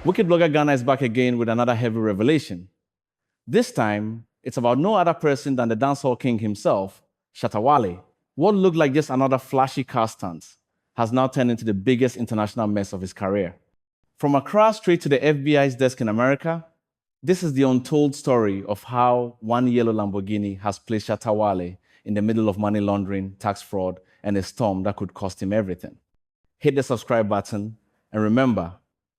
Wicked Blogger Ghana is back again with another heavy revelation. This time, it's about no other person than the Dancehall King himself, Shatta Wale. What looked like just another flashy car stunt has now turned into the biggest international mess of his career. From Accra straight to the FBI's desk in America, this is the untold story of how one yellow Lamborghini has placed Shatta Wale in the middle of money laundering, tax fraud, and a storm that could cost him everything. Hit the subscribe button, and remember,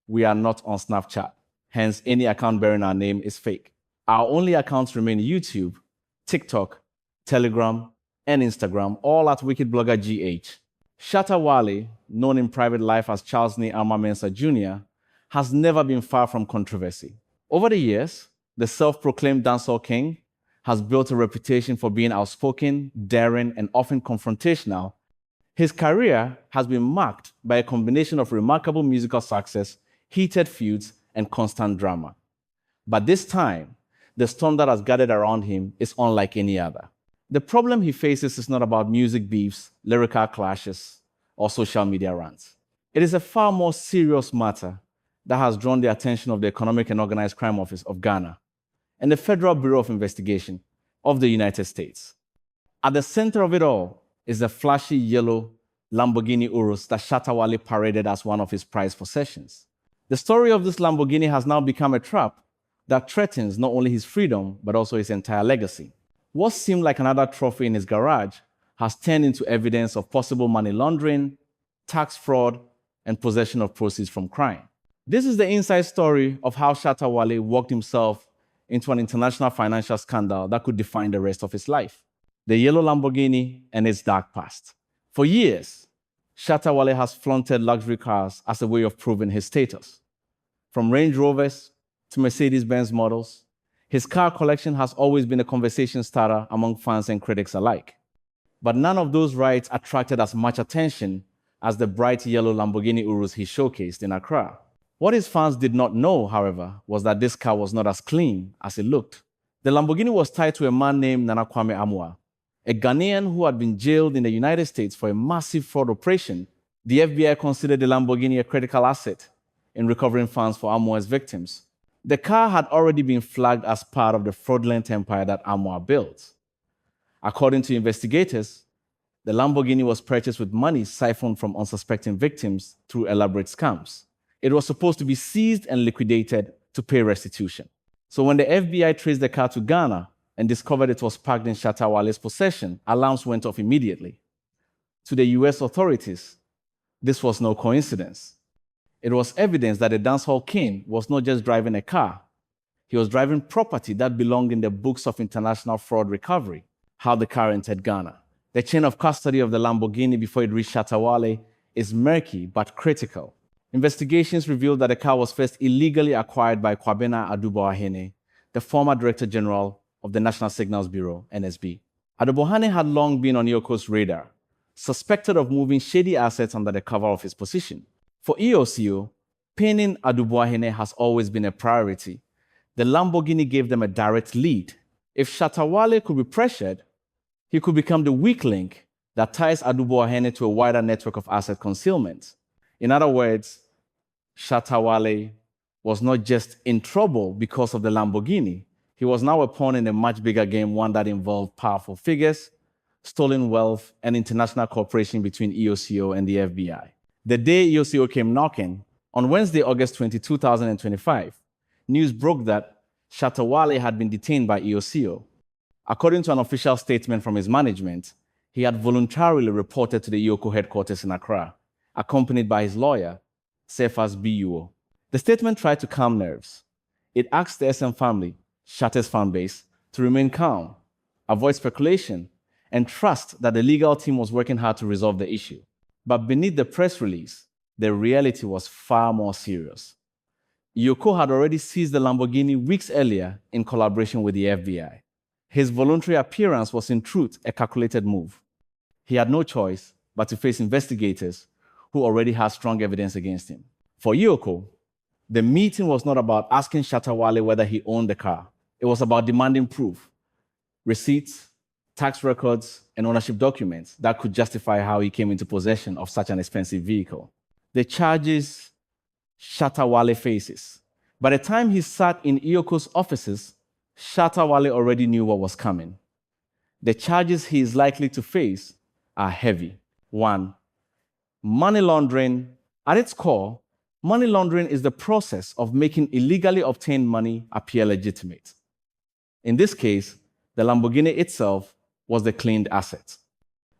we are not on Snapchat. Hence, any account bearing our name is fake. Our only accounts remain YouTube, TikTok, Telegram, and Instagram, all at Wicked Blogger GH. Shatta Wale, known in private life as Charles Nee Alma Mensah Jr., has never been far from controversy. Over the years, the self-proclaimed Dancehall King has built a reputation for being outspoken, daring, and often confrontational. His career has been marked by a combination of remarkable musical success, heated feuds, and constant drama. But this time, the storm that has gathered around him is unlike any other. The problem he faces is not about music beefs, lyrical clashes, or social media rants. It is a far more serious matter that has drawn the attention of the Economic and Organized Crime Office of Ghana and the Federal Bureau of Investigation of the United States. At the center of it all is the flashy yellow Lamborghini Urus that Shatta Wale paraded as one of his prized possessions. The story of this Lamborghini has now become a trap that threatens not only his freedom, but also his entire legacy. What seemed like another trophy in his garage has turned into evidence of possible money laundering, tax fraud, and possession of proceeds from crime. This is the inside story of how Shatta Wale worked himself into an international financial scandal that could define the rest of his life. The yellow Lamborghini and its dark past. For years, Shatta Wale has flaunted luxury cars as a way of proving his status. From Range Rovers to Mercedes-Benz models, his car collection has always been a conversation starter among fans and critics alike. But none of those rides attracted as much attention as the bright yellow Lamborghini Urus he showcased in Accra. What his fans did not know, however, was that this car was not as clean as it looked. The Lamborghini was tied to a man named Nana Kwame Amoah, a Ghanaian who had been jailed in the United States for a massive fraud operation. The FBI considered the Lamborghini a critical asset in recovering funds for Amoah's victims. The car had already been flagged as part of the fraudulent empire that Amoah built. According to investigators, the Lamborghini was purchased with money siphoned from unsuspecting victims through elaborate scams. It was supposed to be seized and liquidated to pay restitution. So when the FBI traced the car to Ghana and discovered it was parked in Shatta Wale's possession, alarms went off immediately. To the US authorities, this was no coincidence. It was evidence that the Dancehall King was not just driving a car, he was driving property that belonged in the books of international fraud recovery. How the car entered Ghana. The chain of custody of the Lamborghini before it reached Shatta Wale is murky but critical. Investigations revealed that the car was first illegally acquired by Kwabena Aduboahene, the former Director General of the National Signals Bureau, NSB. Aduboahene had long been on EOCO's radar, suspected of moving shady assets under the cover of his position. For EOCO, pinning Aduboahene has always been a priority. The Lamborghini gave them a direct lead. If Shatta Wale could be pressured, he could become the weak link that ties Aduboahene to a wider network of asset concealment. In other words, Shatta Wale was not just in trouble because of the Lamborghini. He was now a pawn in a much bigger game, one that involved powerful figures, stolen wealth, and international cooperation between EOCO and the FBI. The day EOCO came knocking, on Wednesday, August 20, 2025, news broke that Shatta Wale had been detained by EOCO. According to an official statement from his management, he had voluntarily reported to the EOCO headquarters in Accra, accompanied by his lawyer, Cephas BUO. The statement tried to calm nerves. It asked the SM family, Shatta's fan base, to remain calm, avoid speculation, and trust that the legal team was working hard to resolve the issue. But beneath the press release, the reality was far more serious. EOCO had already seized the Lamborghini weeks earlier in collaboration with the FBI. His voluntary appearance was in truth a calculated move. He had no choice but to face investigators who already had strong evidence against him. For EOCO, the meeting was not about asking Shatta Wale whether he owned the car. It was about demanding proof, receipts, tax records, and ownership documents that could justify how he came into possession of such an expensive vehicle. The charges Shatta Wale faces. By the time he sat in EOCO's offices, Shatta Wale already knew what was coming. The charges he is likely to face are heavy. 1. Money laundering. At its core, money laundering is the process of making illegally obtained money appear legitimate. In this case, the Lamborghini itself was the claimed asset.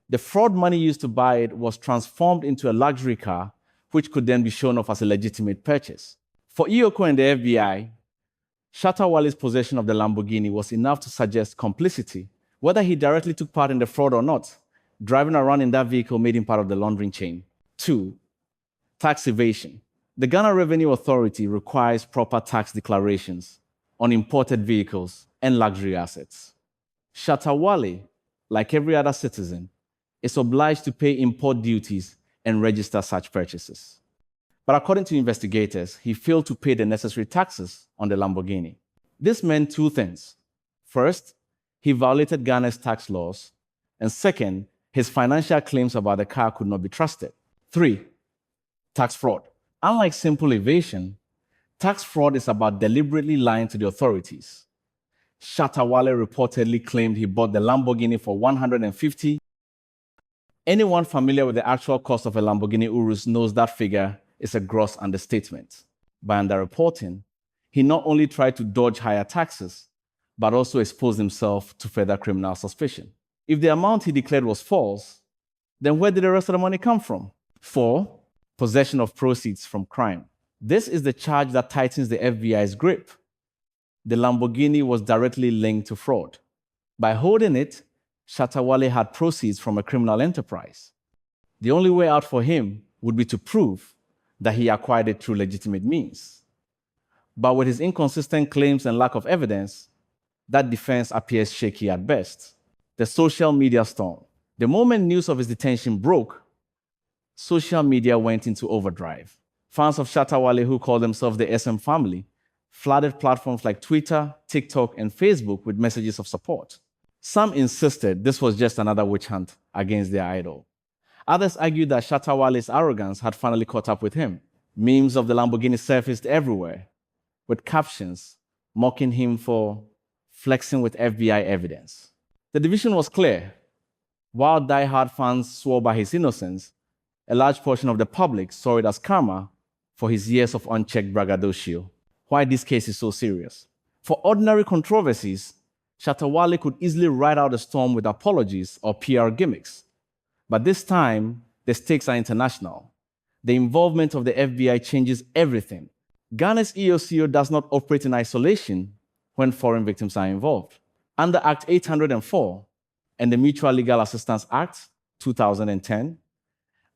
The fraud money used to buy it was transformed into a luxury car, which could then be shown off as a legitimate purchase. For EOCO and the FBI, Shatta Wale's possession of the Lamborghini was enough to suggest complicity. Whether he directly took part in the fraud or not, driving around in that vehicle made him part of the laundering chain. 2. Tax evasion. The Ghana Revenue Authority requires proper tax declarations on imported vehicles and luxury assets. Shatta Wale, like every other citizen, is obliged to pay import duties and register such purchases. But according to investigators, he failed to pay the necessary taxes on the Lamborghini. This meant 2 things. First, he violated Ghana's tax laws, and second, his financial claims about the car could not be trusted. 3. Tax fraud. Unlike simple evasion, tax fraud is about deliberately lying to the authorities. Shatta Wale reportedly claimed he bought the Lamborghini for $150. Anyone familiar with the actual cost of a Lamborghini Urus knows that figure is a gross understatement. By underreporting, he not only tried to dodge higher taxes, but also exposed himself to further criminal suspicion. If the amount he declared was false, then where did the rest of the money come from? 4. Possession of proceeds from crime. This is the charge that tightens the FBI's grip. The Lamborghini was directly linked to fraud. By holding it, Shatta Wale had proceeds from a criminal enterprise. The only way out for him would be to prove that he acquired it through legitimate means. But with his inconsistent claims and lack of evidence, that defense appears shaky at best. The social media storm. The moment news of his detention broke, social media went into overdrive. Fans of Shatta Wale, who call themselves the SM family, flooded platforms like Twitter, TikTok, and Facebook with messages of support. Some insisted this was just another witch hunt against their idol. Others argued that Shatta Wale's arrogance had finally caught up with him. Memes of the Lamborghini surfaced everywhere, with captions mocking him for flexing with FBI evidence. The division was clear. While die-hard fans swore by his innocence, a large portion of the public saw it as karma for his years of unchecked braggadocio. Why this case is so serious? For ordinary controversies, Shatta Wale could easily ride out the storm with apologies or PR gimmicks. But this time, the stakes are international. The involvement of the FBI changes everything. Ghana's EOCO does not operate in isolation when foreign victims are involved. Under Act 804 and the Mutual Legal Assistance Act 2010,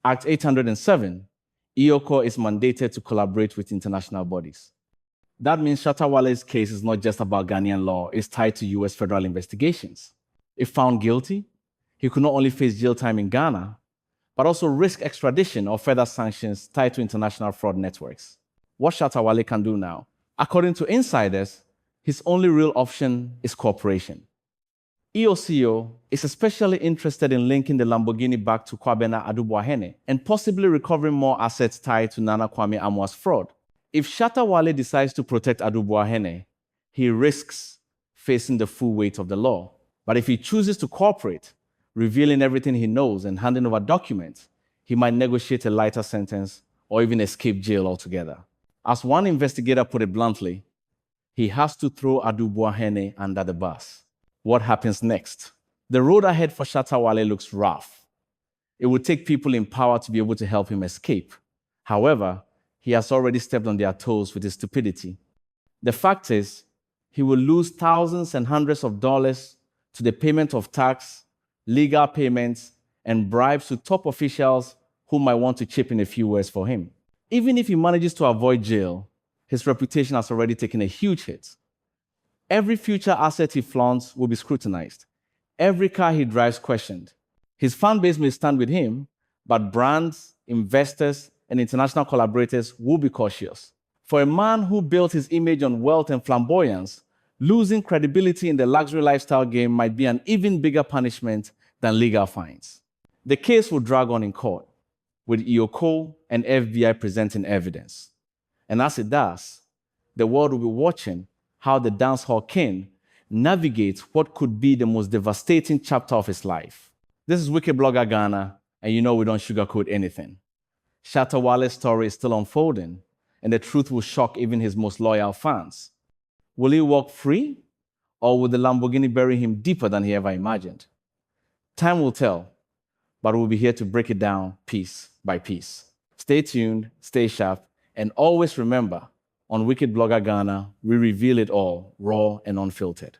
Act 807, EOCO is mandated to collaborate with international bodies. That means Shatta Wale's case is not just about Ghanaian law, it's tied to US federal investigations. If found guilty, he could not only face jail time in Ghana, but also risk extradition or further sanctions tied to international fraud networks. What Shatta Wale can do now? According to insiders, his only real option is cooperation. EOCO is especially interested in linking the Lamborghini back to Kwabena Adubuahene and possibly recovering more assets tied to Nana Kwame Amoah's fraud. If Shatta Wale decides to protect Adubuahene, he risks facing the full weight of the law. But if he chooses to cooperate, revealing everything he knows and handing over documents, he might negotiate a lighter sentence or even escape jail altogether. As one investigator put it bluntly, he has to throw Adubuahene under the bus. What happens next? The road ahead for Shatta Wale looks rough. It would take people in power to be able to help him escape. However, he has already stepped on their toes with his stupidity. The fact is, he will lose thousands and hundreds of dollars to the payment of tax, legal payments, and bribes to top officials who might want to chip in a few words for him. Even if he manages to avoid jail, his reputation has already taken a huge hit. Every future asset he flaunts will be scrutinized. Every car he drives questioned. His fan base may stand with him, but brands, investors, and international collaborators will be cautious. For a man who built his image on wealth and flamboyance, losing credibility in the luxury lifestyle game might be an even bigger punishment than legal fines. The case will drag on in court, with EOCO and FBI presenting evidence. And as it does, the world will be watching how the Dancehall King navigates what could be the most devastating chapter of his life. This is Wicked Blogger Ghana, and you know we don't sugarcoat anything. Shatta Wale's story is still unfolding, and the truth will shock even his most loyal fans. Will he walk free, or will the Lamborghini bury him deeper than he ever imagined? Time will tell, but we'll be here to break it down piece by piece. Stay tuned, stay sharp, and always remember, on Wicked Blogger Ghana, we reveal it all, raw and unfiltered.